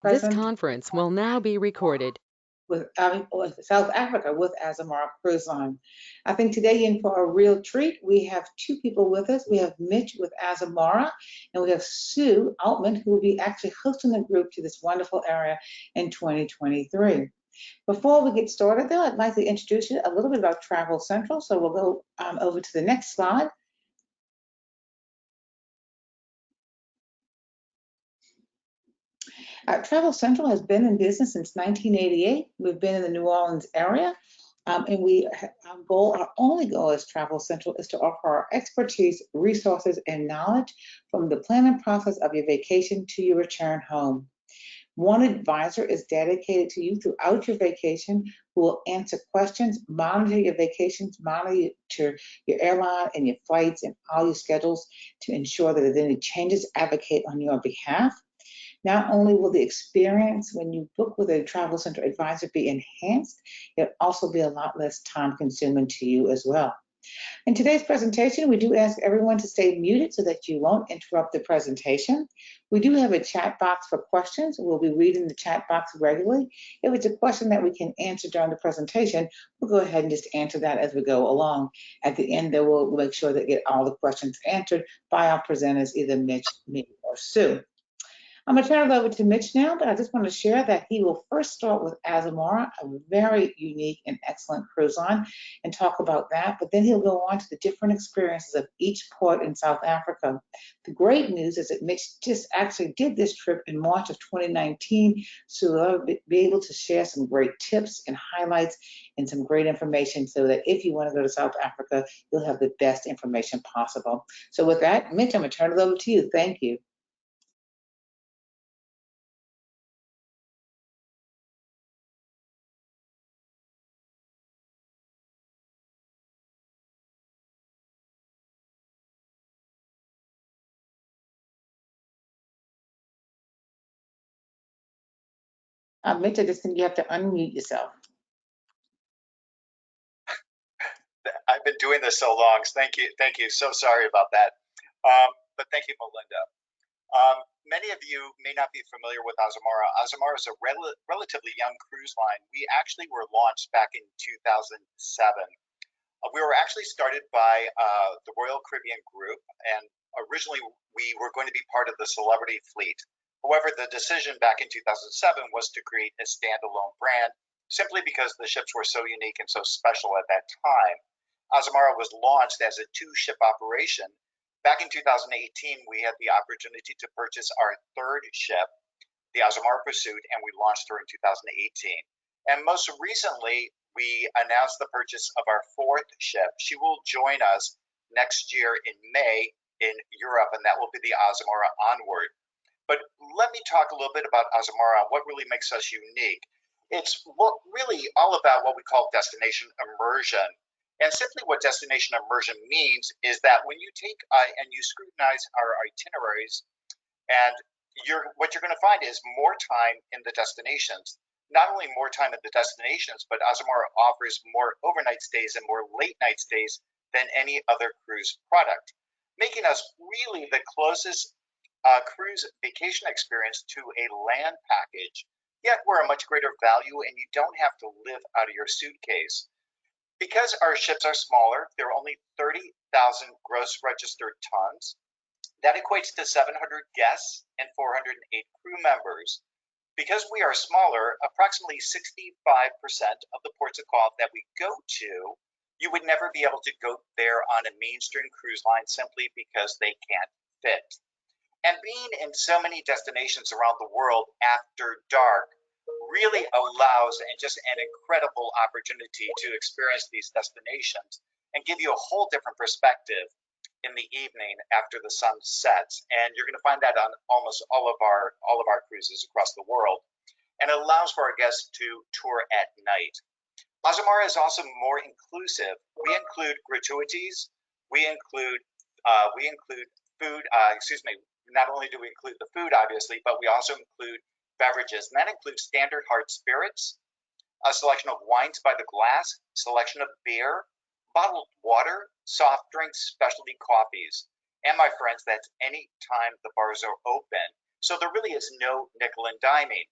This present conference will now be recorded. with South Africa with Azamara Cruise Line. I think today in for a real treat, we have two people with us. We have Mitch with Azamara, and we have Sue Altman, who will be actually hosting the group to this wonderful area in 2023. Before we get started, though, I'd like to introduce you a little bit about Travel Central. So we'll go over to the next slide. Travel Central has been in business since 1988. We've been in the New Orleans area, and our only goal as Travel Central is to offer our expertise, resources, and knowledge from the planning process of your vacation to your return home. One advisor is dedicated to you throughout your vacation who will answer questions, monitor your vacations, monitor your airline and your flights and all your schedules to ensure that if there's any changes, advocate on your behalf. Not only will the experience when you book with a Travel Center advisor be enhanced, it'll also be a lot less time consuming to you as well. In today's presentation, we do ask everyone to stay muted so that you won't interrupt the presentation. We do have a chat box for questions. We'll be reading the chat box regularly. If it's a question that we can answer during the presentation, we'll go ahead and just answer that as we go along. At the end, though, we'll make sure that get all the questions answered by our presenters, either Mitch, me, or Sue. I'm going to turn it over to Mitch now, but I just want to share that he will first start with Azamara, a very unique and excellent cruise line, and talk about that. But then he'll go on to the different experiences of each port in South Africa. The great news is that Mitch just actually did this trip in March of 2019, so I'll be able to share some great tips and highlights and some great information so that if you want to go to South Africa, you'll have the best information possible. So with that, Mitch, I'm going to turn it over to you. Thank you. Mitch, I just think you have to unmute yourself. I've been doing this so long. Thank you. So sorry about that. But thank you, Melinda. Many of you may not be familiar with Azamara. Azamara is a relatively young cruise line. We actually were launched back in 2007. We were actually started by the Royal Caribbean Group, and originally we were going to be part of the Celebrity Fleet. However, the decision back in 2007 was to create a standalone brand, simply because the ships were so unique and so special at that time. Azamara was launched as a two-ship operation. Back in 2018, we had the opportunity to purchase our third ship, the Azamara Pursuit, and we launched her in 2018. And most recently, we announced the purchase of our fourth ship. She will join us next year in May in Europe, and that will be the Azamara Onward. But let me talk a little bit about Azamara, what really makes us unique. It's really all about what we call destination immersion. And simply what destination immersion means is that when you take and you scrutinize our itineraries, and what you're going to find is more time in the destinations. Not only more time at the destinations, but Azamara offers more overnight stays and more late night stays than any other cruise product, making us really the closest cruise vacation experience to a land package. Yet we're a much greater value, and you don't have to live out of your suitcase. Because our ships are smaller, they're only 30,000 gross registered tons. That equates to 700 guests and 408 crew members. Because we are smaller, approximately 65% of the ports of call that we go to, you would never be able to go there on a mainstream cruise line simply because they can't fit. And being in so many destinations around the world after dark really allows just an incredible opportunity to experience these destinations and give you a whole different perspective in the evening after the sun sets. And you're going to find that on almost all of our cruises across the world. And it allows for our guests to tour at night. Azamara is also more inclusive. We include gratuities. We include food. Not only do we include the food, obviously, but we also include beverages. And that includes standard hard spirits, a selection of wines by the glass, selection of beer, bottled water, soft drinks, specialty coffees. And my friends, that's any time the bars are open. So there really is no nickel and diming.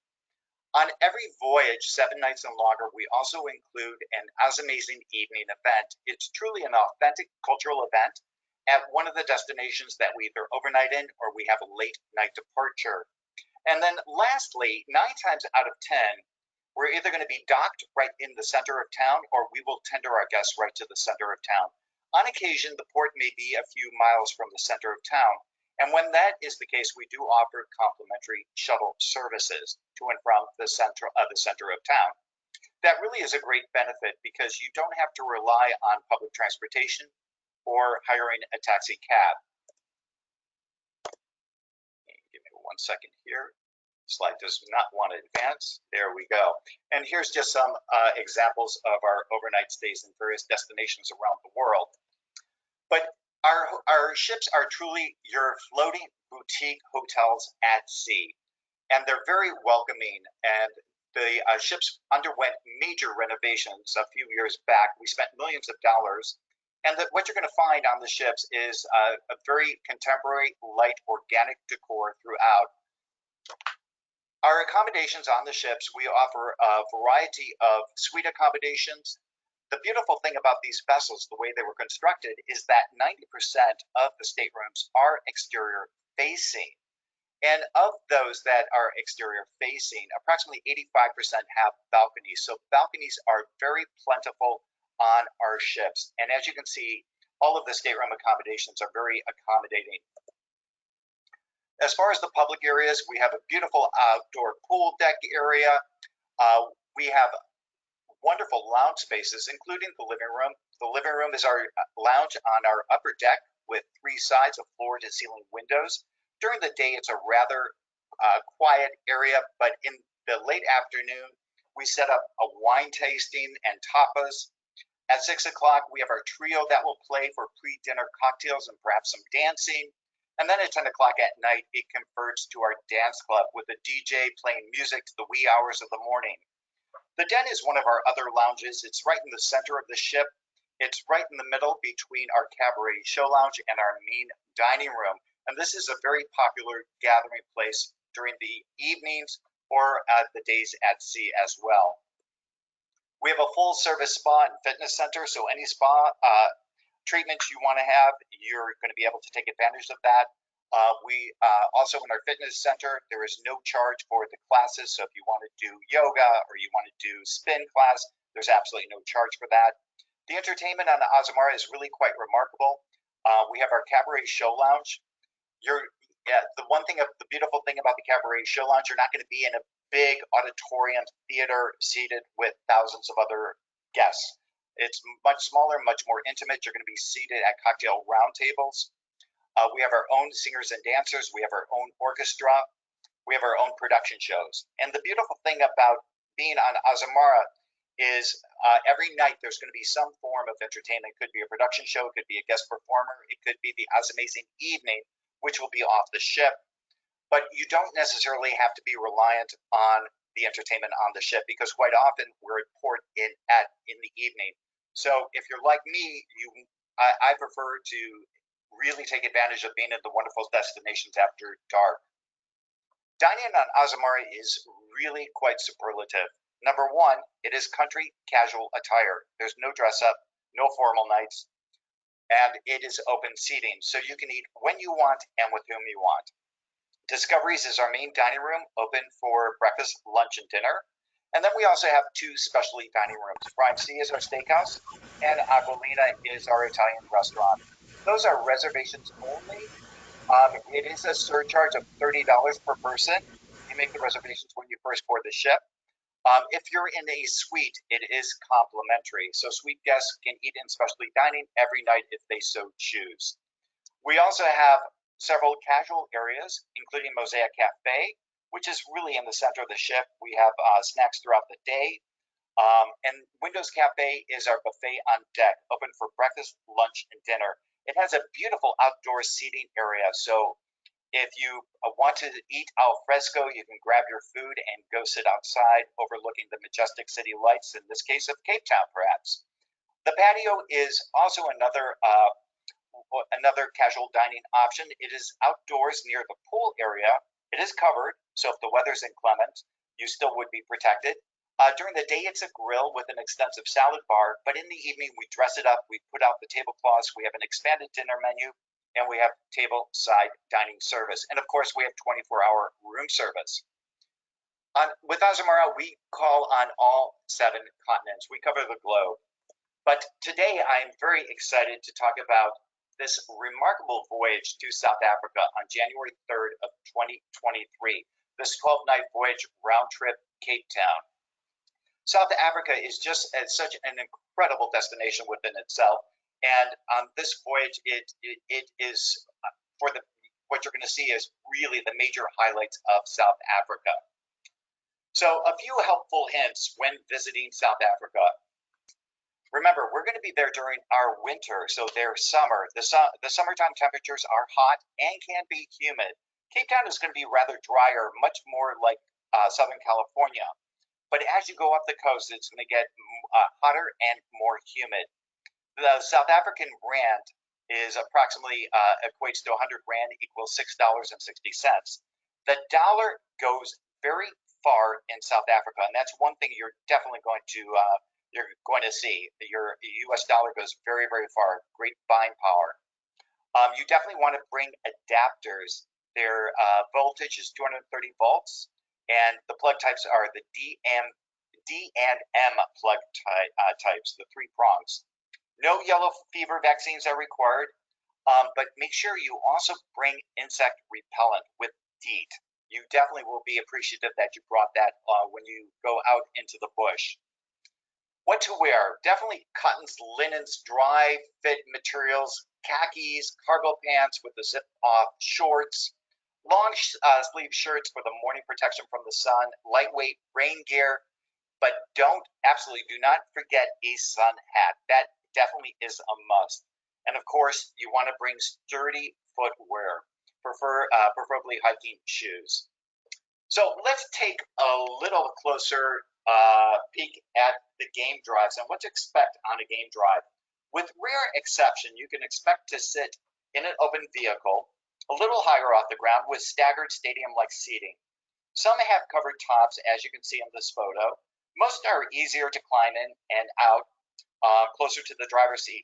On every voyage, 7 nights and longer, we also include an Azamazing evening event. It's truly an authentic cultural event at one of the destinations that we either overnight in or we have a late night departure. And then lastly, 9 times out of 10, we're either going to be docked right in the center of town or we will tender our guests right to the center of town. On occasion, the port may be a few miles from the center of town. And when that is the case, we do offer complimentary shuttle services to and from the center of town. That really is a great benefit because you don't have to rely on public transportation or hiring a taxi cab. Give me 1 second here. Slide does not want to advance. There we go. And here's just some examples of our overnight stays in various destinations around the world. But our ships are truly your floating boutique hotels at sea, and they're very welcoming. And the ships underwent major renovations a few years back. We spent millions of dollars. And what you're going to find on the ships is a very contemporary, light, organic decor throughout. Our accommodations on the ships, we offer a variety of suite accommodations. The beautiful thing about these vessels, the way they were constructed, is that 90% of the staterooms are exterior facing. And of those that are exterior facing, approximately 85% have balconies. So balconies are very plentiful on our ships. And as you can see, all of the stateroom accommodations are very accommodating. As far as the public areas, we have a beautiful outdoor pool deck area. We have wonderful lounge spaces, including the living room. The living room is our lounge on our upper deck with 3 sides of floor to ceiling windows. During the day, it's a rather quiet area, but in the late afternoon, we set up a wine tasting and tapas. At 6 o'clock, we have our trio that will play for pre-dinner cocktails and perhaps some dancing. And then at 10 o'clock at night, it converts to our dance club with a DJ playing music to the wee hours of the morning. The Den is one of our other lounges. It's right in the center of the ship. It's right in the middle between our cabaret show lounge and our main dining room. And this is a very popular gathering place during the evenings or the days at sea as well. We have a full service spa and fitness center. So any spa treatments you want to have, you're going to be able to take advantage of that. We also in our fitness center, there is no charge for the classes. So if you want to do yoga or you want to do spin class, there's absolutely no charge for that. The entertainment on the Azamara is really quite remarkable. We have our cabaret show lounge. The beautiful thing about the cabaret show lounge, you're not going to be in a big auditorium theater seated with thousands of other guests. It's much smaller, much more intimate. You're going to be seated at cocktail round tables. We have our own singers and dancers. We have our own orchestra. We have our own production shows. And the beautiful thing about being on Azamara is every night there's going to be some form of entertainment. It could be a production show. It could be a guest performer. It could be the Azamazing evening, which will be off the ship. But you don't necessarily have to be reliant on the entertainment on the ship because quite often we're at port in the evening. So if you're like me, I prefer to really take advantage of being at the wonderful destinations after dark. Dining on Azamara is really quite superlative. Number one, it is country casual attire. There's no dress up, no formal nights, and it is open seating. So you can eat when you want and with whom you want. Discoveries is our main dining room, open for breakfast, lunch, and dinner. And then we also have 2 specialty dining rooms. Prime C is our steakhouse, and Aquilina is our Italian restaurant. Those are reservations only. It is a surcharge of $30 per person. You make the reservations when you first board the ship. If you're in a suite, it is complimentary. So suite guests can eat in specialty dining every night if they so choose. We also have several casual areas, including Mosaic Cafe, which is really in the center of the ship. We have snacks throughout the day. And Windows Cafe is our buffet on deck, open for breakfast, lunch, and dinner. It has a beautiful outdoor seating area. So if you want to eat al fresco, you can grab your food and go sit outside overlooking the majestic city lights, in this case of Cape Town, perhaps. The patio is also another casual dining option. It is outdoors near the pool area. It is covered, so if the weather's inclement, you still would be protected. During the day, it's a grill with an extensive salad bar, but in the evening, we dress it up. We put out the tablecloths. We have an expanded dinner menu, and we have table-side dining service. And of course, we have 24-hour room service. With Azamara, we call on all 7 continents. We cover the globe. But today, I'm very excited to talk about this remarkable voyage to South Africa on January 3rd of 2023. This 12-night voyage round trip Cape Town. South Africa is just such an incredible destination within itself, and on this voyage, it is what you're going to see is really the major highlights of South Africa. So, a few helpful hints when visiting South Africa. Remember, we're going to be there during our winter, so their summer. The summertime temperatures are hot and can be humid. Cape Town is going to be rather drier, much more like Southern California. But as you go up the coast, it's going to get hotter and more humid. The South African rand is approximately equates to 100 rand equals $6.60. The dollar goes very far in South Africa, and that's one thing you're definitely going to see. Your U.S. dollar goes very, very far. Great buying power. You definitely want to bring adapters. Their voltage is 230 volts. And the plug types are the D and M plug types, the 3 prongs. No yellow fever vaccines are required, but make sure you also bring insect repellent with DEET. You definitely will be appreciative that you brought that when you go out into the bush. What to wear? Definitely cottons, linens, dry fit materials, khakis, cargo pants with the zip-off shorts, long sleeve shirts for the morning protection from the sun, lightweight rain gear, but absolutely do not forget a sun hat. That definitely is a must. And of course, you want to bring sturdy footwear, preferably hiking shoes. So let's take a little closer peek at the game drives and what to expect on a game drive. With rare exception, you can expect to sit in an open vehicle a little higher off the ground with staggered stadium-like seating. Some have covered tops, as you can see in this photo. Most are easier to climb in and out, closer to the driver's seat.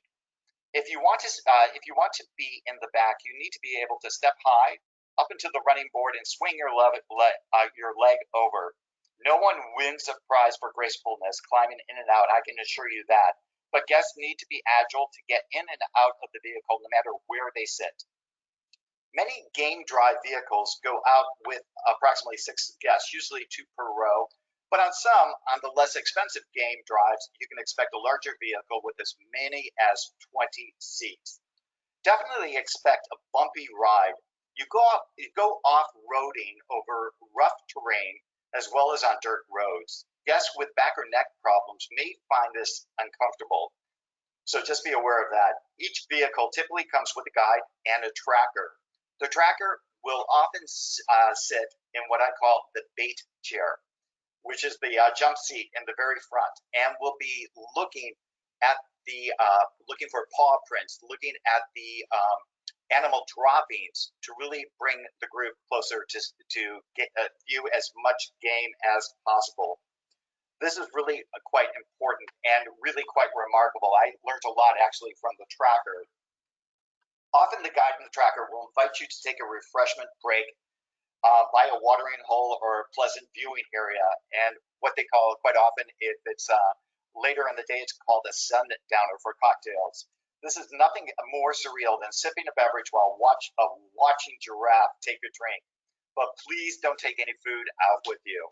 If you want to be in the back, you need to be able to step high up into the running board and swing your leg over. No one wins a prize for gracefulness climbing in and out, I can assure you that. But guests need to be agile to get in and out of the vehicle no matter where they sit. Many game drive vehicles go out with approximately 6 guests, usually 2 per row, but on the less expensive game drives, you can expect a larger vehicle with as many as 20 seats. Definitely expect a bumpy ride. You go off-roading over rough terrain as well as on dirt roads. Guests with back or neck problems may find this uncomfortable, so just be aware of that. Each vehicle typically comes with a guide and a tracker. The tracker will often sit in what I call the bait chair, which is the jump seat in the very front, and will be looking for paw prints, looking at the animal droppings to really bring the group closer to view as much game as possible. This is really quite important and really quite remarkable. I learned a lot actually from the tracker. Often the guide and the tracker will invite you to take a refreshment break by a watering hole or a pleasant viewing area, and what they call quite often, if it's later in the day, it's called a sundowner for cocktails. This is nothing more surreal than sipping a beverage while watching giraffe take a drink. But please don't take any food out with you.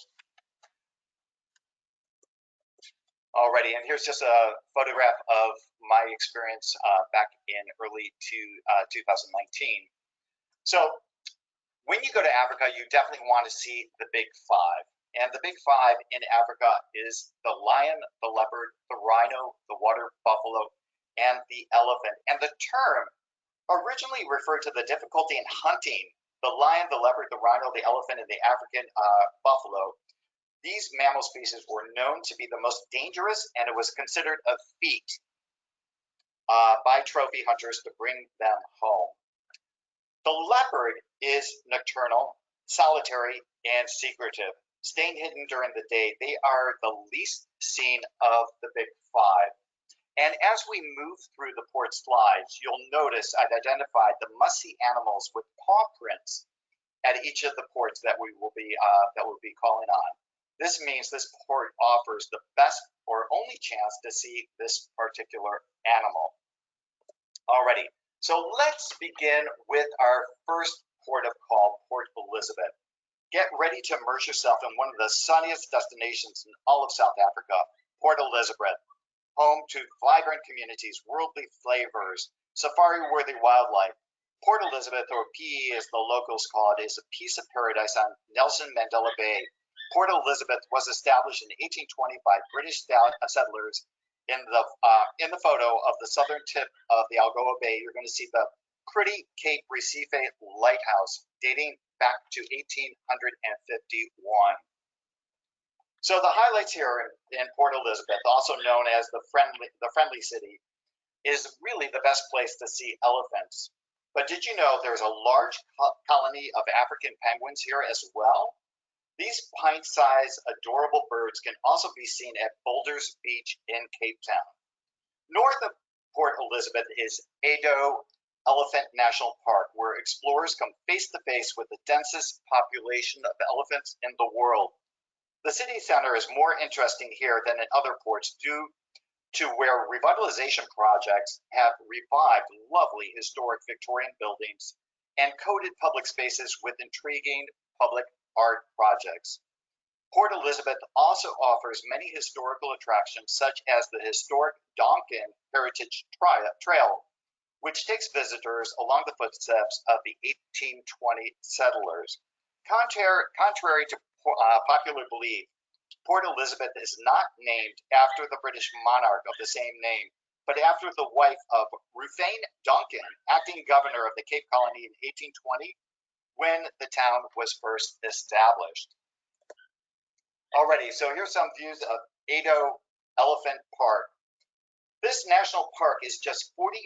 Alrighty, and here's just a photograph of my experience back in early 2019. So when you go to Africa, you definitely want to see the Big Five. And the Big Five in Africa is the lion, the leopard, the rhino, the water buffalo, and the elephant. And the term originally referred to the difficulty in hunting the lion, the leopard, the rhino, the elephant, and the African buffalo. These mammal species were known to be the most dangerous, and it was considered a feat by trophy hunters to bring them home. The leopard is nocturnal. solitary, and secretive. Staying hidden during the day, they are the least seen of the big five. And as we move through the port slides, you'll notice I've identified the must-see animals with paw prints at each of the ports that we'll be calling on. This means this port offers the best or only chance to see this particular animal. Alrighty, so let's begin with our first port of call, Port Elizabeth. Get ready to immerse yourself in one of the sunniest destinations in all of South Africa, Port Elizabeth, home to vibrant communities, worldly flavors, safari-worthy wildlife. Port Elizabeth, or PE as the locals call it, is a piece of paradise on Nelson Mandela Bay. Port Elizabeth was established in 1820 by British settlers. In the photo of the southern tip of the Algoa Bay, you're going to see the pretty Cape Recife lighthouse dating back to 1851. So the highlights here in Port Elizabeth, also known as the friendly city, is really the best place to see elephants. But did you know there's a large colony of African penguins here as well? These pint-sized, adorable birds can also be seen at Boulders Beach in Cape Town. North of Port Elizabeth is Edo Elephant National Park, where explorers come face to face with the densest population of elephants in the world. The city center is more interesting here than in other ports due to where revitalization projects have revived lovely historic Victorian buildings and coated public spaces with intriguing public art projects. Port Elizabeth also offers many historical attractions such as the historic Donkin Heritage Trail, which takes visitors along the footsteps of the 1820 settlers. Contrary to popular belief, Port Elizabeth is not named after the British monarch of the same name, but after the wife of Ruthven Donkin, acting governor of the Cape Colony in 1820, when the town was first established. Alrighty, so here's some views of Edo Elephant Park. This national park is just 45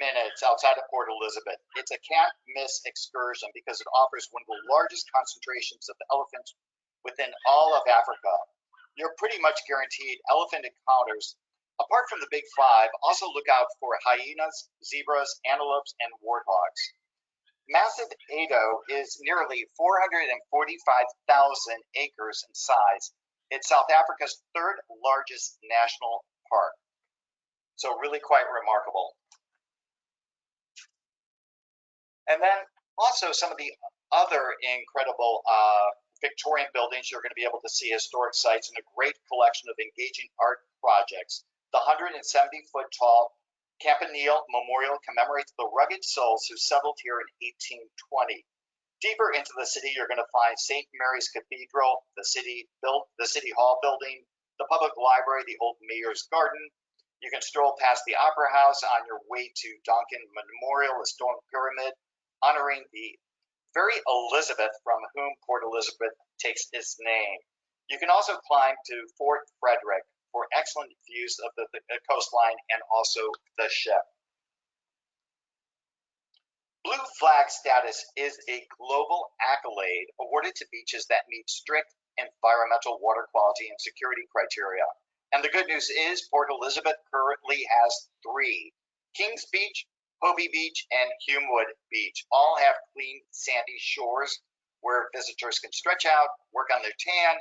minutes outside of Port Elizabeth. It's a can't miss excursion because it offers one of the largest concentrations of elephants within all of Africa. You're pretty much guaranteed elephant encounters. Apart from the big five, also look out for hyenas, zebras, antelopes, and warthogs. Massive Edo is nearly 445,000 acres in size. It's South Africa's third largest national park. So really quite remarkable. And then also some of the other incredible Victorian buildings, you're going to be able to see historic sites and a great collection of engaging art projects. The 170-foot tall Campanile Memorial commemorates the rugged souls who settled here in 1820. Deeper into the city, you're going to find St. Mary's Cathedral, the City Hall building, the public library, the old Mayor's Garden. You can stroll past the Opera House on your way to Donkin Memorial, a stone pyramid, honoring the very Elizabeth from whom Port Elizabeth takes its name. You can also climb to Fort Frederick for excellent views of the coastline and also the ship. Blue flag status is a global accolade awarded to beaches that meet strict environmental, water quality, and security criteria. And the good news is Port Elizabeth currently has 3. Kings Beach, Hobie Beach, and Humewood Beach all have clean, sandy shores where visitors can stretch out, work on their tan.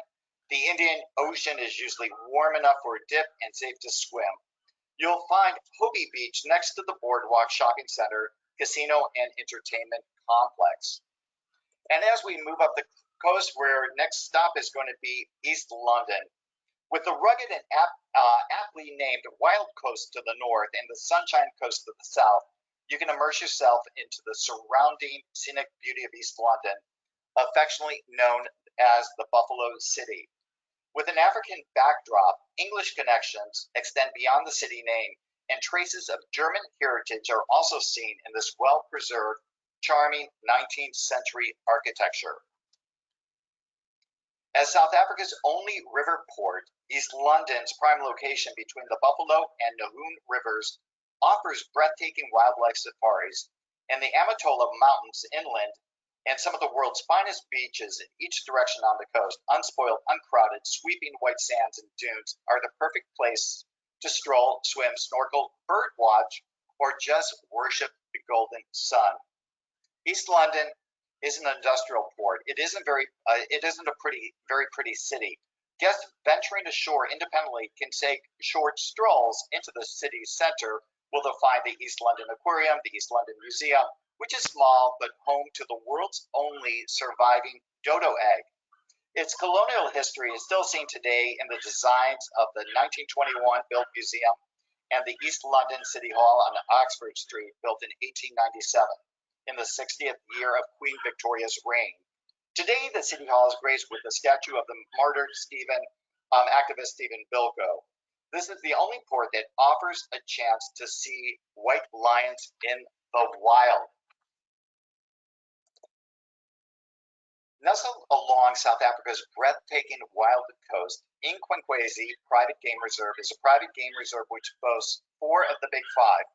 The Indian Ocean is usually warm enough for a dip and safe to swim. You'll find Hobie Beach next to the Boardwalk Shopping Center, Casino, and Entertainment Complex. And as we move up the coast, where next stop is going to be East London. With the rugged and aptly named Wild Coast to the north and the Sunshine Coast to the south, you can immerse yourself into the surrounding scenic beauty of East London, affectionately known as the Buffalo City. With an African backdrop, English connections extend beyond the city name, and traces of German heritage are also seen in this well-preserved, charming 19th century architecture. As South Africa's only river port, East London's prime location between the Buffalo and Nahoon rivers offers breathtaking wildlife safaris, and the Amatola Mountains inland and some of the world's finest beaches in each direction on the coast, unspoiled, uncrowded, sweeping white sands and dunes, are the perfect place to stroll, swim, snorkel, bird watch, or just worship the golden sun. East London is an industrial port. It isn't a very pretty city. Guests venturing ashore independently can take short strolls into the city's center, where they'll find the East London Aquarium, the East London Museum, which is small but home to the world's only surviving dodo egg. Its colonial history is still seen today in the designs of the 1921 built museum and the East London City Hall on Oxford Street, built in 1897, in the 60th year of Queen Victoria's reign. Today, the City Hall is graced with the statue of the martyred activist Stephen Biko. This is the only port that offers a chance to see white lions in the wild. Nestled along South Africa's breathtaking wild coast, Inkwenkwezi Private Game Reserve is a private game reserve which boasts 4 of the big 5.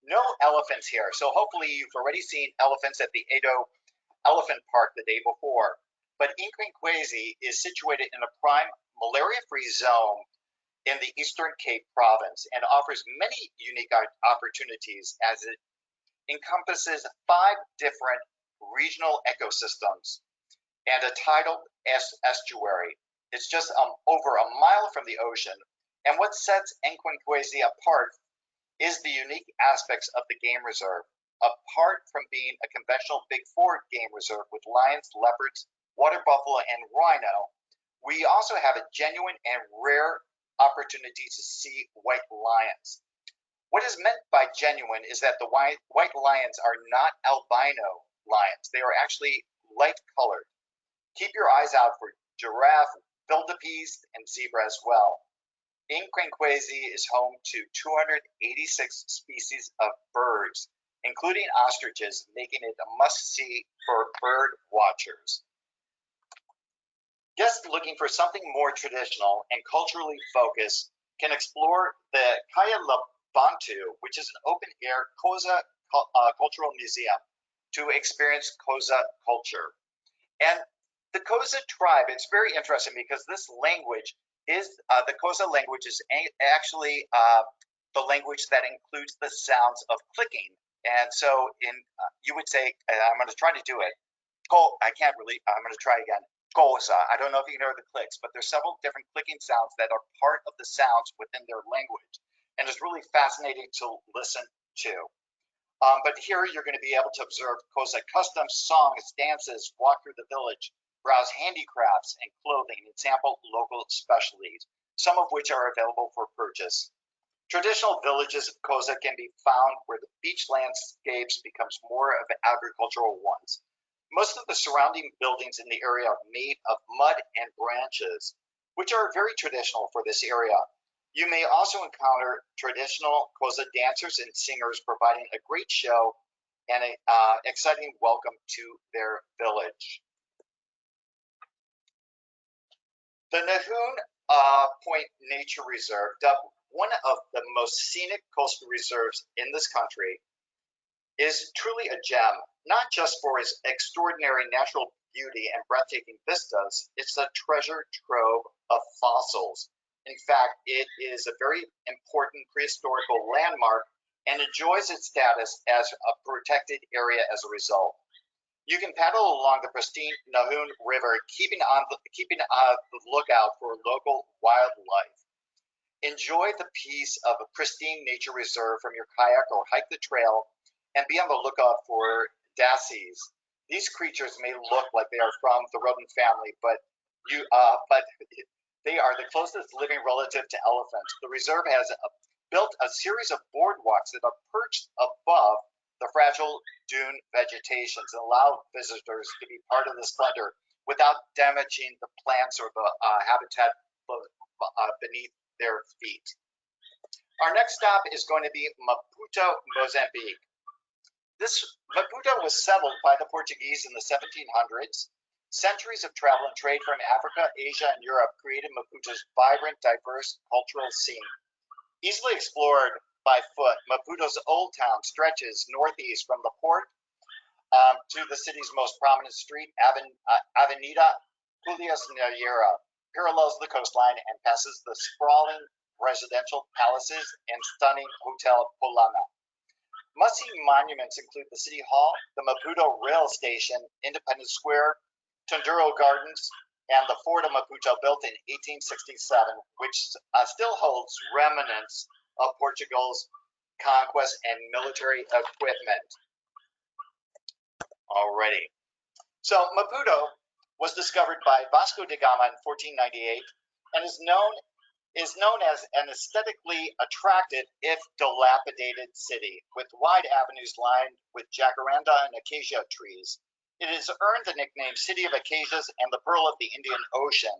No elephants here, so hopefully you've already seen elephants at the Edo Elephant Park the day before. But Inkwenkwezi is situated in a prime malaria-free zone in the Eastern Cape province and offers many unique opportunities as it encompasses 5 different regional ecosystems and a tidal estuary. It's just over a mile from the ocean, and what sets Inkwenkwezi apart is the unique aspects of the game reserve. Apart from being a conventional Big 4 game reserve with lions, leopards, water buffalo, and rhino, we also have a genuine and rare opportunity to see white lions. What is meant by genuine is that the white lions are not albino lions. They are actually light colored. Keep your eyes out for giraffe, wildebeest, and zebra as well. Inkwenkwezi is home to 286 species of birds, including ostriches, making it a must-see for bird watchers. Guests looking for something more traditional and culturally focused can explore the Kaya Bantu, which is an open-air Xhosa cultural museum, to experience Xhosa culture. And the Xhosa tribe, it's very interesting because this language is, the Xhosa language is actually the language that includes the sounds of clicking. And so you would say, I'm going to try to do it. I'm going to try again. Xhosa. I don't know if you can hear the clicks, but there's several different clicking sounds that are part of the sounds within their language. And it's really fascinating to listen to. But here you're going to be able to observe Xhosa customs, songs, dances, walk through the village, browse handicrafts and clothing, and sample local specialties, some of which are available for purchase. Traditional villages of Xhosa can be found where the beach landscapes becomes more of agricultural ones. Most of the surrounding buildings in the area are made of mud and branches, which are very traditional for this area. You may also encounter traditional Xhosa dancers and singers providing a great show and an exciting welcome to their village. The Nahoon Point Nature Reserve, dubbed one of the most scenic coastal reserves in this country, is truly a gem, not just for its extraordinary natural beauty and breathtaking vistas. It's a treasure trove of fossils. In fact, it is a very important prehistorical landmark and enjoys its status as a protected area as a result. You can paddle along the pristine Nahoon River, keeping on the lookout for local wildlife. Enjoy the peace of a pristine nature reserve from your kayak or hike the trail, and be on the lookout for dassies. These creatures may look like they are from the rodent family, but they are the closest living relative to elephants. The reserve has built a series of boardwalks that are perched above the fragile dune vegetations and allow visitors to be part of the splendor without damaging the plants or the habitat beneath their feet. Our next stop is going to be Maputo, Mozambique. Maputo was settled by the Portuguese in the 1700s. Centuries of travel and trade from Africa, Asia, and Europe created Maputo's vibrant, diverse cultural scene. Easily explored by foot, Maputo's old town stretches northeast from the port to the city's most prominent street, Avenida Julius Nyerere, parallels the coastline and passes the sprawling residential palaces and stunning Hotel Polana. Must-see monuments include the City Hall, the Maputo Rail Station, Independence Square, Tunduro Gardens, and the Fort of Maputo, built in 1867, which still holds remnants of Portugal's conquest and military equipment. Alrighty. So Maputo was discovered by Vasco da Gama in 1498 and is known as an aesthetically attractive, if dilapidated, city with wide avenues lined with jacaranda and acacia trees. It has earned the nickname City of Acacias and the Pearl of the Indian Ocean.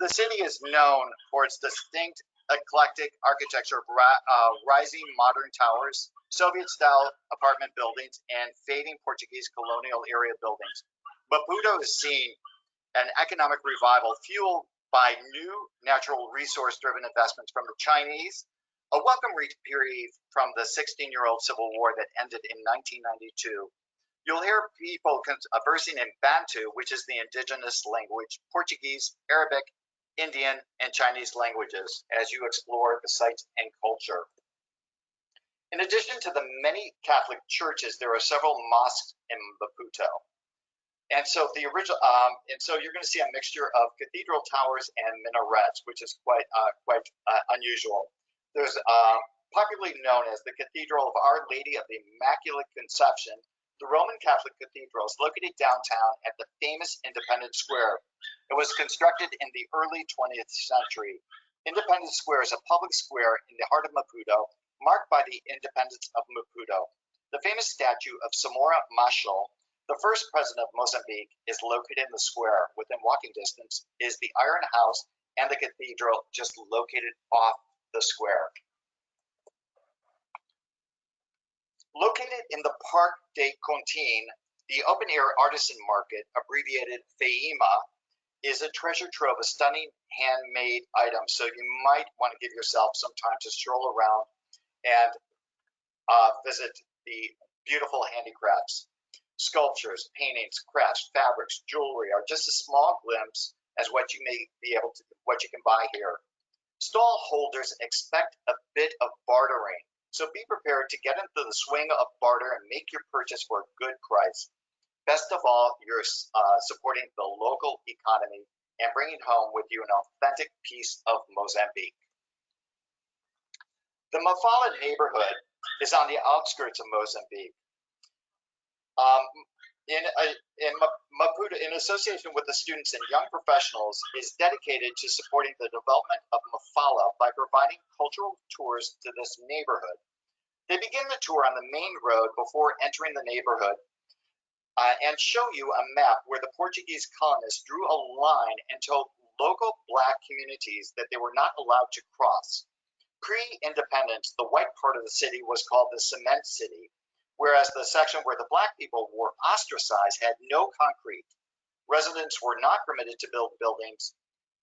The city is known for its distinct eclectic architecture of rising modern towers, Soviet-style apartment buildings, and fading Portuguese colonial era buildings. Maputo has seen an economic revival fueled by new natural resource-driven investments from the Chinese, a welcome reprieve from the 16-year-old civil war that ended in 1992. You'll hear people conversing in Bantu, which is the indigenous language, Portuguese, Arabic, Indian, and Chinese languages as you explore the sites and culture. In addition to the many Catholic churches, there are several mosques in Maputo. And so the original, you're going to see a mixture of cathedral towers and minarets, which is quite unusual. There's popularly known as the Cathedral of Our Lady of the Immaculate Conception, the Roman Catholic cathedral, is located downtown at the famous Independence Square. It was constructed in the early 20th century. Independence Square is a public square in the heart of Maputo, marked by the independence of Maputo. The famous statue of Samora Machel, the first president of Mozambique, is located in the square. Within walking distance is the Iron House and the cathedral, just located off the square. Located in the Parc des Contines, the open-air artisan market, abbreviated FEIMA, is a treasure trove of stunning handmade items. So you might want to give yourself some time to stroll around and visit the beautiful handicrafts. Sculptures, paintings, crafts, fabrics, jewelry are just a small glimpse as what you can buy here. Stall holders expect a bit of bartering, so be prepared to get into the swing of barter and make your purchase for a good price. Best of all, you're supporting the local economy and bringing home with you an authentic piece of Mozambique. The Mafala neighborhood is on the outskirts of Mozambique. Maputo, in association with the students and young professionals, is dedicated to supporting the development of Mafala by providing cultural tours to this neighborhood. They begin the tour on the main road before entering the neighborhood and show you a map where the Portuguese colonists drew a line and told local Black communities that they were not allowed to cross. Pre-independence, the white part of the city was called the Cement City, whereas the section where the Black people were ostracized had no concrete. Residents were not permitted to build buildings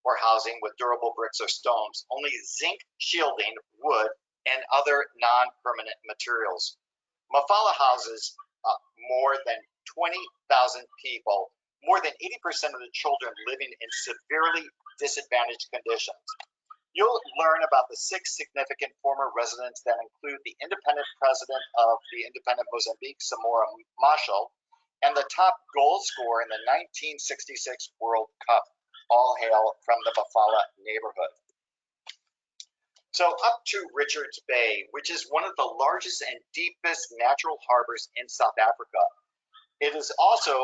or housing with durable bricks or stones, only zinc shielding, wood, and other non-permanent materials. Mafala houses more than 20,000 people, more than 80% of the children living in severely disadvantaged conditions. You'll learn about the 6 significant former residents that include the independent president of the independent Mozambique, Samora Machel, and the top goal scorer in the 1966 World Cup. All hail from the Mafala neighborhood. So up to Richards Bay, which is one of the largest and deepest natural harbors in South Africa. It is also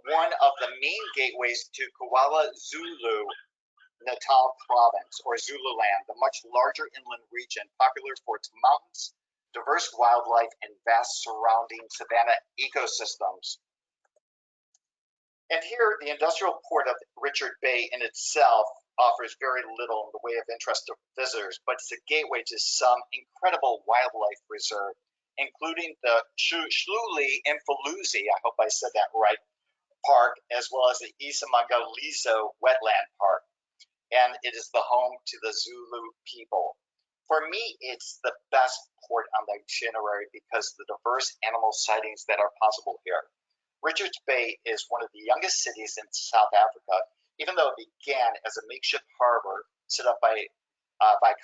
one of the main gateways to KwaZulu Natal province, or Zululand, the much larger inland region, popular for its mountains, diverse wildlife, and vast surrounding savanna ecosystems. And here, the industrial port of Richards Bay in itself offers very little in the way of interest to visitors, but it's a gateway to some incredible wildlife reserve, including the Shluli Mfuluzi, I hope I said that right, park, as well as the Isamangaliso Wetland Park. And it is the home to the Zulu people. For me, it's the best port on the itinerary because of the diverse animal sightings that are possible here. Richards Bay is one of the youngest cities in South Africa, even though it began as a makeshift harbor set up by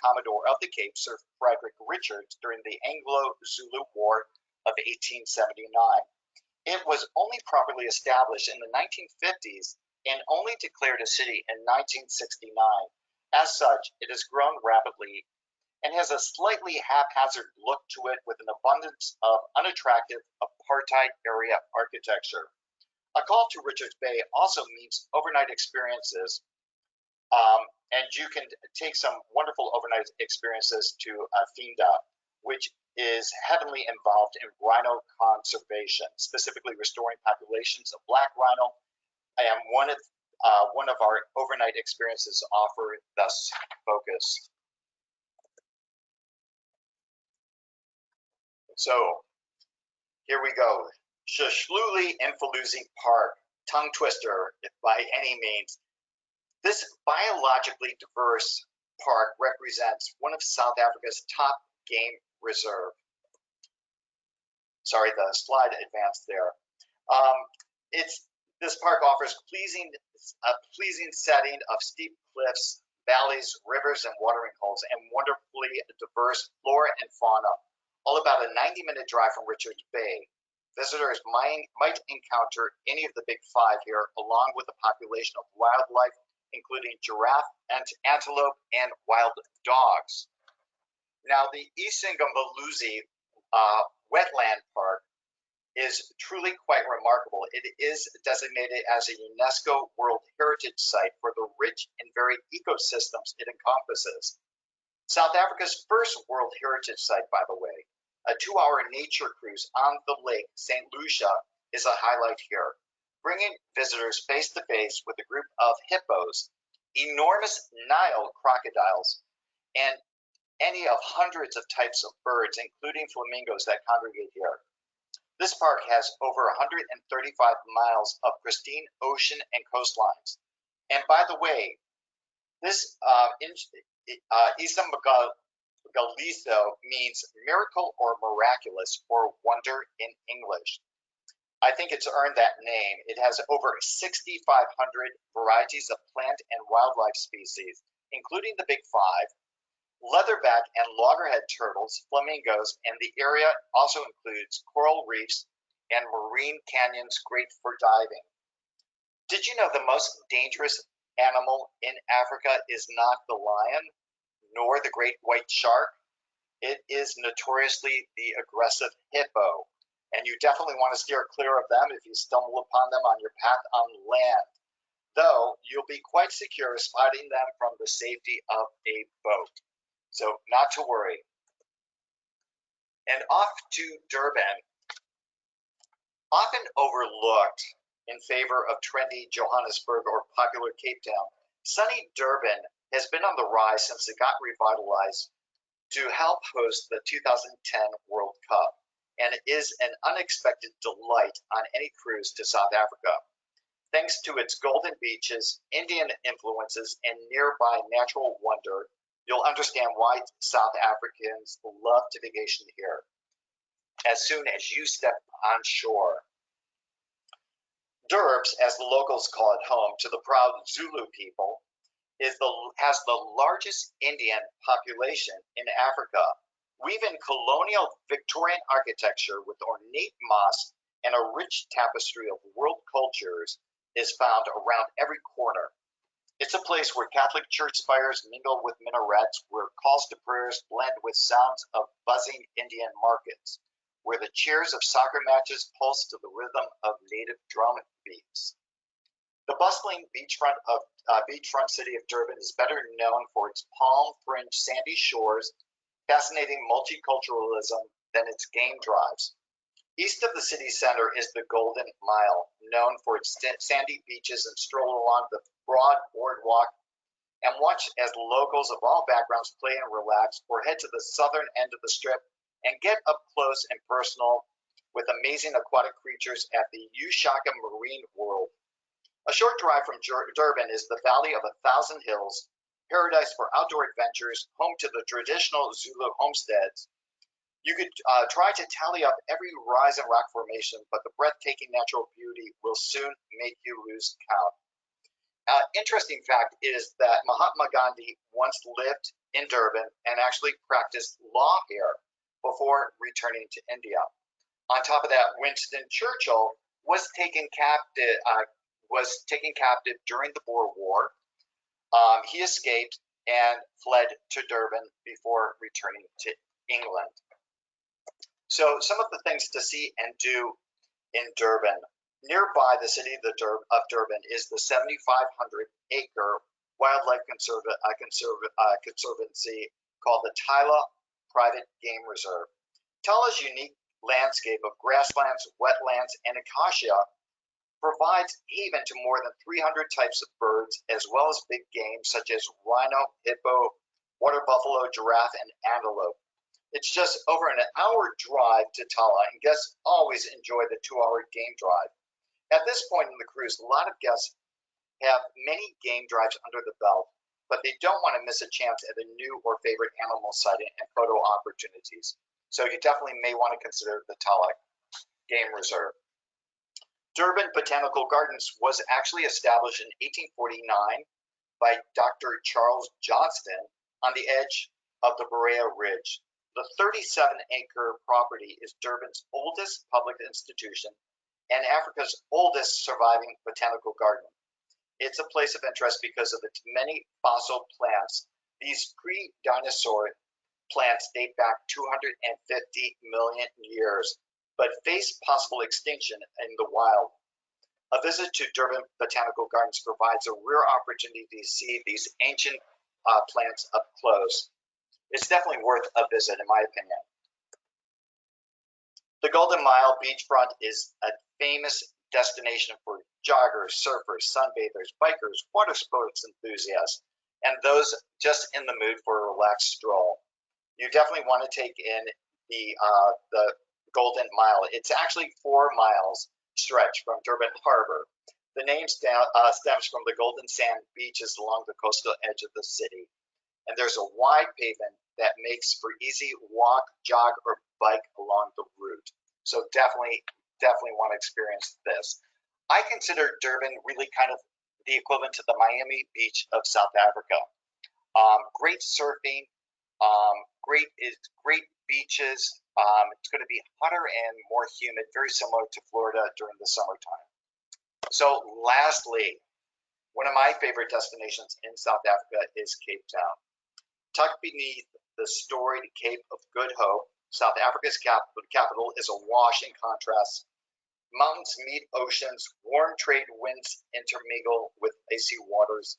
Commodore of the Cape, Sir Frederick Richards, during the Anglo-Zulu War of 1879. It was only properly established in the 1950s and only declared a city in 1969. As such, it has grown rapidly and has a slightly haphazard look to it with an abundance of unattractive apartheid area architecture. A call to Richards Bay also means overnight experiences, and you can take some wonderful overnight experiences to Finda, which is heavily involved in rhino conservation, specifically restoring populations of black rhino, and one of our overnight experiences offer thus focus. So here we go. Shashluli Mfaluzi Park, tongue twister by any means. This biologically diverse park represents one of South Africa's top game reserve. Sorry, the slide advanced there. This park offers a pleasing setting of steep cliffs, valleys, rivers, and watering holes, and wonderfully diverse flora and fauna. All about a 90-minute drive from Richards Bay. Visitors might encounter any of the big five here, along with a population of wildlife, including giraffe, antelope, and wild dogs. Now, the Isingambuluzi Wetland Park is truly quite remarkable. It is designated as a UNESCO World Heritage Site for the rich and varied ecosystems it encompasses. South Africa's first World Heritage Site, by the way. A 2-hour nature cruise on the lake St. Lucia is a highlight here, bringing visitors face to face with a group of hippos, enormous Nile crocodiles, and any of hundreds of types of birds, including flamingos, that congregate here. This park has over 135 miles of pristine ocean and coastlines. And by the way, this Isamagaliso means miracle or miraculous or wonder in English. I think it's earned that name. It has over 6,500 varieties of plant and wildlife species, including the big five, leatherback and loggerhead turtles, flamingos, and the area also includes coral reefs and marine canyons great for diving. Did you know the most dangerous animal in Africa is not the lion, nor the great white shark? It is notoriously the aggressive hippo, and you definitely want to steer clear of them if you stumble upon them on your path on land, though you'll be quite secure spotting them from the safety of a boat. So not to worry. And off to Durban. Often overlooked in favor of trendy Johannesburg or popular Cape Town, sunny Durban has been on the rise since it got revitalized to help host the 2010 World Cup, and it is an unexpected delight on any cruise to South Africa. Thanks to its golden beaches, Indian influences, and nearby natural wonder, you'll understand why South Africans love to vacation here as soon as you step on shore. Durbs, as the locals call it, home to the proud Zulu people, has the largest Indian population in Africa, weaving colonial Victorian architecture with ornate mosques and a rich tapestry of world cultures is found around every corner. It's a place where Catholic church spires mingle with minarets, where calls to prayers blend with sounds of buzzing Indian markets, where the cheers of soccer matches pulse to the rhythm of native drum beats. The bustling beachfront city of Durban is better known for its palm-fringed sandy shores, fascinating multiculturalism, than its game drives. East of the city center is the Golden Mile, known for its sandy beaches, and stroll along the broad boardwalk and watch as locals of all backgrounds play and relax, or head to the southern end of the strip and get up close and personal with amazing aquatic creatures at the Ushaka Marine World. A short drive from Durban is the Valley of 1,000 Hills, paradise for outdoor adventures, home to the traditional Zulu homesteads. You could try to tally up every rise and rock formation, but the breathtaking natural beauty will soon make you lose count. Interesting fact is that Mahatma Gandhi once lived in Durban and actually practiced law here before returning to India. On top of that, Winston Churchill was taken captive during the Boer War. He escaped and fled to Durban before returning to England. So some of the things to see and do in Durban. Nearby the city of Durban is the 7,500-acre wildlife conservancy called the Tyla Private Game Reserve. Tyla's unique landscape of grasslands, wetlands, and acacia provides haven to more than 300 types of birds, as well as big game such as rhino, hippo, water buffalo, giraffe, and antelope. It's just over an hour drive to Tala, and guests always enjoy the 2-hour game drive. At this point in the cruise, a lot of guests have many game drives under the belt, but they don't want to miss a chance at a new or favorite animal sighting and photo opportunities. So you definitely may want to consider the Tala Game Reserve. Durban Botanical Gardens was actually established in 1849 by Dr. Charles Johnston on the edge of the Berea Ridge. The 37-acre property is Durban's oldest public institution and Africa's oldest surviving botanical garden. It's a place of interest because of its many fossil plants. These pre-dinosaur plants date back 250 million years, but face possible extinction in the wild. A visit to Durban Botanical Gardens provides a rare opportunity to see these ancient plants up close. It's definitely worth a visit, in my opinion. The Golden Mile beachfront is a famous destination for joggers, surfers, sunbathers, bikers, water sports enthusiasts, and those just in the mood for a relaxed stroll. You definitely want to take in the Golden Mile. It's actually 4 miles stretch from Durban Harbor. The name stems from the golden sand beaches along the coastal edge of the city. And there's a wide pavement that makes for easy walk, jog, or bike along the route. So definitely want to experience this. I consider Durban really kind of the equivalent to the Miami Beach of South Africa. Great surfing, great beaches. It's going to be hotter and more humid, very similar to Florida during the summertime. So lastly, one of my favorite destinations in South Africa is Cape Town. Tucked beneath the storied Cape of Good Hope, South Africa's capital is awash in contrast. Mountains meet oceans, warm trade winds intermingle with icy waters.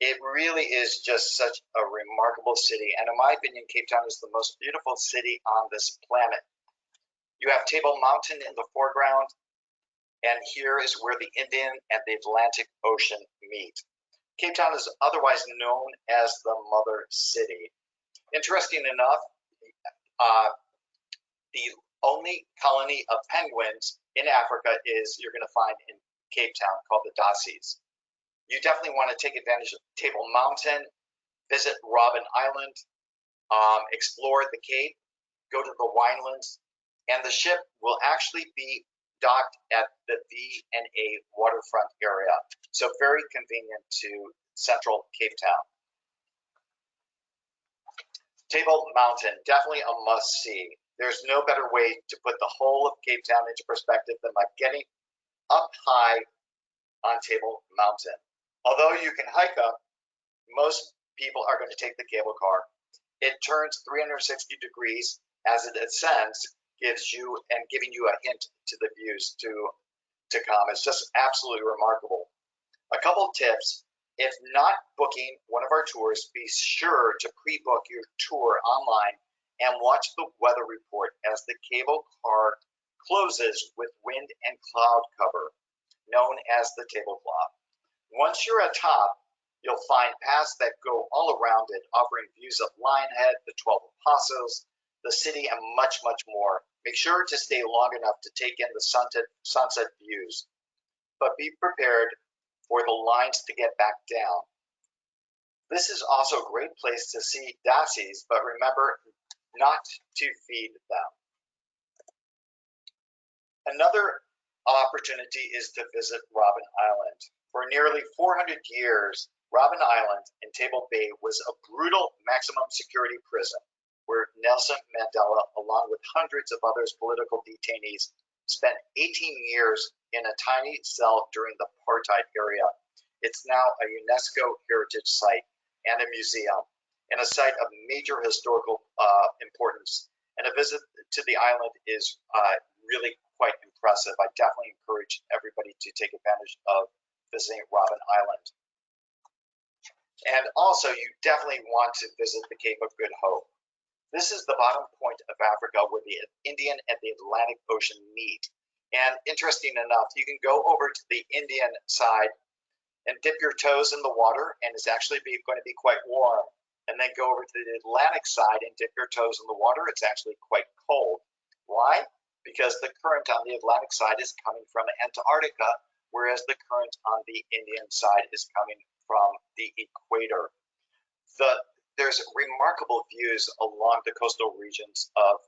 It really is just such a remarkable city, and in my opinion, Cape Town is the most beautiful city on this planet. You have Table Mountain in the foreground, and here is where the Indian and the Atlantic Ocean meet. Cape Town is otherwise known as the Mother City. Interesting enough, the only colony of penguins in Africa you're going to find in Cape Town, called the Dassies. You definitely want to take advantage of Table Mountain, visit Robben Island, explore the Cape, go to the Winelands, and the ship will actually be docked at the V&A waterfront area. So very convenient to central Cape Town. Table Mountain, definitely a must-see. There's no better way to put the whole of Cape Town into perspective than by getting up high on Table Mountain. Although you can hike up, most people are going to take the cable car. It turns 360 degrees as it ascends, giving you a hint to the views to come. It's just absolutely remarkable. A couple tips. If not booking one of our tours, be sure to pre-book your tour online and watch the weather report as the cable car closes with wind and cloud cover, known as the tablecloth. Once you're atop, you'll find paths that go all around it, offering views of Lionhead, the 12 Apostles, the city, and much, much more. Make sure to stay long enough to take in the sunset views, but be prepared for the lines to get back down. This is also a great place to see dassies, but remember not to feed them. Another opportunity is to visit Robben Island. For nearly 400 years, Robben Island in Table Bay was a brutal maximum security prison where Nelson Mandela, along with hundreds of other political detainees, spent 18 years in a tiny cell during the apartheid era. It's now a UNESCO heritage site and a museum, and a site of major historical importance. And a visit to the island is really quite impressive. I definitely encourage everybody to take advantage of visiting Robben Island. And also, you definitely want to visit the Cape of Good Hope. This is the bottom point of Africa where the Indian and the Atlantic Ocean meet. And interesting enough, you can go over to the Indian side and dip your toes in the water, and it's actually going to be quite warm. And then go over to the Atlantic side and dip your toes in the water. It's actually quite cold. Why? Because the current on the Atlantic side is coming from Antarctica, whereas the current on the Indian side is coming from the equator. There's remarkable views along the coastal regions of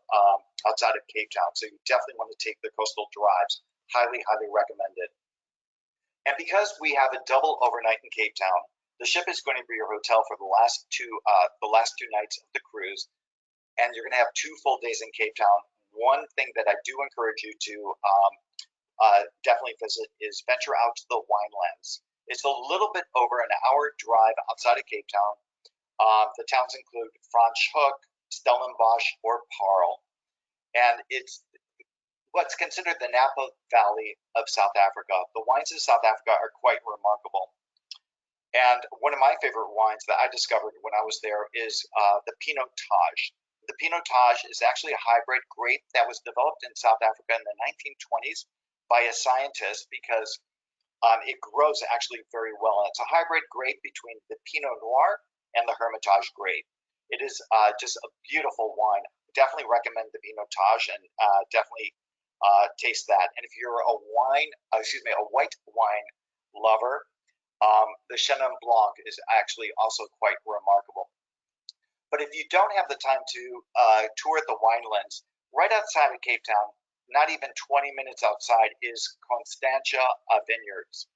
outside of Cape Town, so you definitely want to take the coastal drives. Highly, highly recommended. And because we have a double overnight in Cape Town, the ship is going to be your hotel for the last two nights of the cruise, and you're going to have 2 full days in Cape Town. One thing that I do encourage you to definitely visit is venture out to the Winelands. It's a little bit over an hour drive outside of Cape Town. The towns include Franschhoek, Stellenbosch, or Paarl, and it's what's considered the Napa Valley of South Africa. The wines of South Africa are quite remarkable. And one of my favorite wines that I discovered when I was there is the Pinot Taj. The Pinot Taj is actually a hybrid grape that was developed in South Africa in the 1920s by a scientist because it grows actually very well. And it's a hybrid grape between the Pinot Noir and the Hermitage grape. It is just a beautiful wine. Definitely recommend the Pinot Taj, and definitely taste that. And if you're a white wine lover, the Chenin Blanc is actually also quite remarkable. But if you don't have the time to tour the Winelands, right outside of Cape Town, not even 20 minutes outside, is Constantia Vineyards.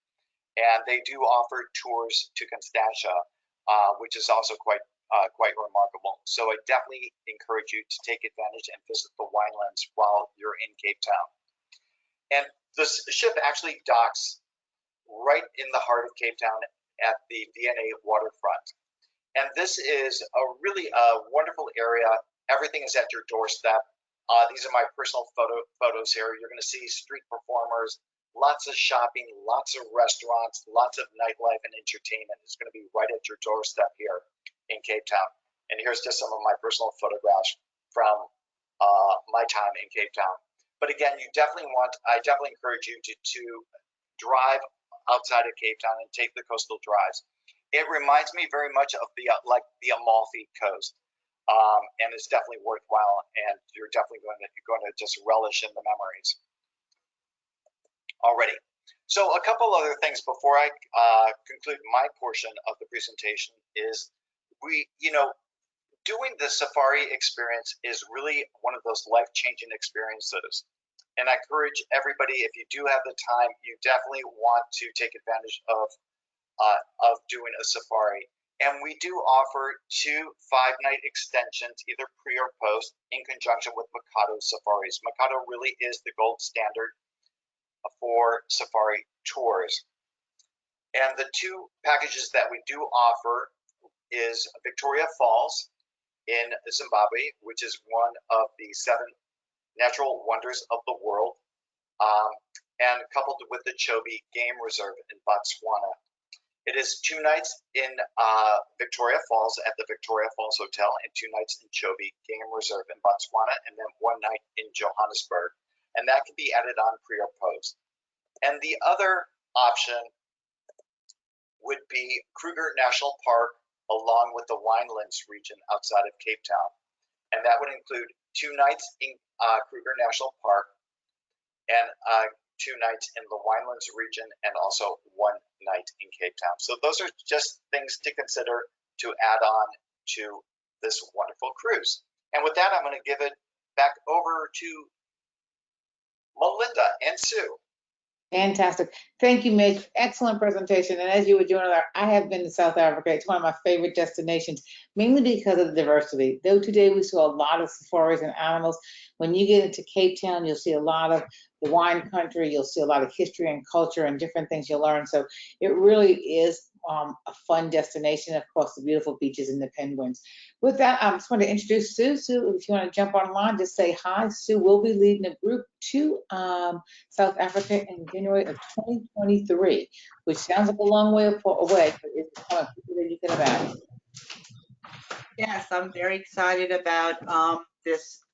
And they do offer tours to Constantia, which is also quite remarkable. So I definitely encourage you to take advantage and visit the Winelands while you're in Cape Town. And the ship actually docks right in the heart of Cape Town at the V&A waterfront. And this is a really wonderful area. Everything is at your doorstep. These are my personal photos here. You're going to see street performers, lots of shopping, lots of restaurants, lots of nightlife and entertainment. It's going to be right at your doorstep here in Cape Town. And here's just some of my personal photographs from my time in Cape Town. But again, I definitely encourage you to drive outside of Cape Town and take the coastal drives. It reminds me very much of the Amalfi Coast, and it's definitely worthwhile. And you're definitely going to just relish in the memories. Alrighty. So a couple other things before I conclude my portion of the presentation is doing the safari experience is really one of those life-changing experiences. And I encourage everybody, if you do have the time, you definitely want to take advantage of doing a safari. And we do offer 2 5-night extensions, either pre or post, in conjunction with Maputo safaris. Maputo really is the gold standard for safari tours. And the 2 packages that we do offer is Victoria Falls in Zimbabwe, which is one of the 7 natural wonders of the world, and coupled with the Chobe Game Reserve in Botswana. It is 2 nights in Victoria Falls at the Victoria Falls Hotel and 2 nights in Chobe Game Reserve in Botswana, and then 1 night in Johannesburg. And that can be added on pre or post. And the other option would be Kruger National Park along with the Winelands region outside of Cape Town. And that would include 2 nights in Kruger National Park and 2 nights in the Winelands region, and also 1 night in Cape Town. So those are just things to consider to add on to this wonderful cruise. And with that, I'm going to give it back over to Melinda and Sue. Fantastic. Thank you, Mitch. Excellent presentation. And as you were doing that, I have been to South Africa. It's one of my favorite destinations, mainly because of the diversity. Though today we saw a lot of safaris and animals, when you get into Cape Town, you'll see a lot of the wine country. You'll see a lot of history and culture and different things you'll learn. So it really is a fun destination. Of course, the beautiful beaches and the penguins. With that, I just want to introduce Sue. Sue, if you want to jump online, just say hi. Sue will be leading a group to South Africa in January of 2023, which sounds like a long way away, but it's kind of quicker than you can imagine. Yes, I'm very excited about this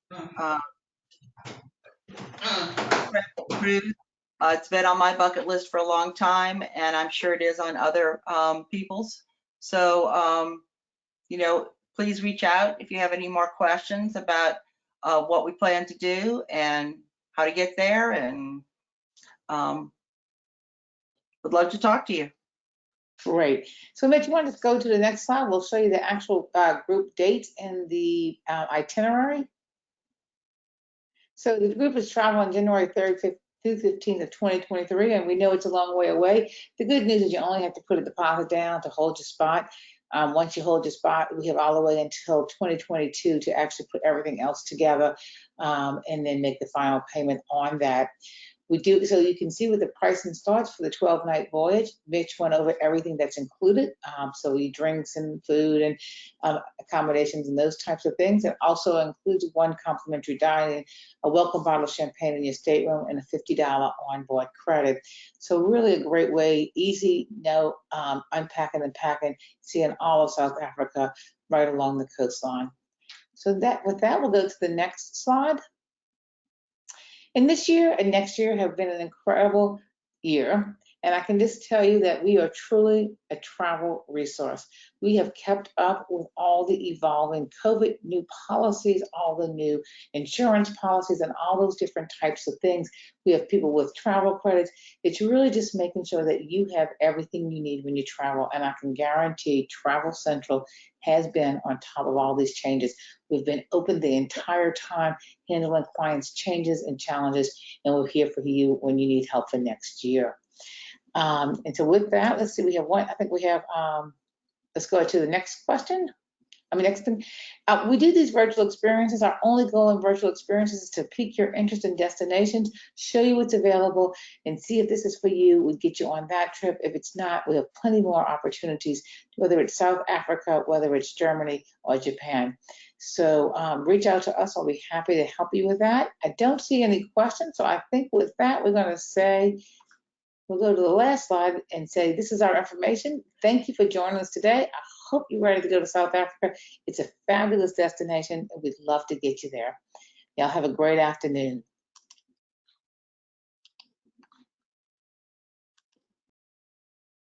cruise. It's been on my bucket list for a long time, and I'm sure it is on other people's. So, you know, please reach out if you have any more questions about what we plan to do and how to get there, and would love to talk to you. Great. So Mitch, you want to go to the next slide? We'll show you the actual group dates and the itinerary. So the group is traveling January 3rd through 15th of 2023, and we know it's a long way away. The good news is you only have to put a deposit down to hold your spot. Once you hold your spot, we have all the way until 2022 to actually put everything else together and then make the final payment on that. We do, so you can see what the pricing starts for the 12-night voyage. Mitch went over everything that's included. So drinks and food and accommodations and those types of things. It also includes one complimentary dining, a welcome bottle of champagne in your stateroom, and a $50 onboard credit. So really a great way, easy, no unpacking and packing, seeing all of South Africa right along the coastline. So with that, we'll go to the next slide. And this year and next year have been an incredible year. And I can just tell you that we are truly a travel resource. We have kept up with all the evolving COVID new policies, all the new insurance policies, and all those different types of things. We have people with travel credits. It's really just making sure that you have everything you need when you travel. And I can guarantee Travel Central has been on top of all these changes. We've been open the entire time, handling clients' changes and challenges, and we're here for you when you need help for next year. And so with that, let's see, we have one, I think we have, let's go to the next question. Next thing, we do these virtual experiences. Our only goal in virtual experiences is to pique your interest in destinations, show you what's available, and see if this is for you. We get you on that trip. If it's not, we have plenty more opportunities, whether it's South Africa, whether it's Germany or Japan. So reach out to us. I'll be happy to help you with that. I don't see any questions, so I think with that, we're going to say, we'll go to the last slide and say, this is our information. Thank you for joining us today. I hope you're ready to go to South Africa. It's a fabulous destination, and we'd love to get you there. Y'all have a great afternoon.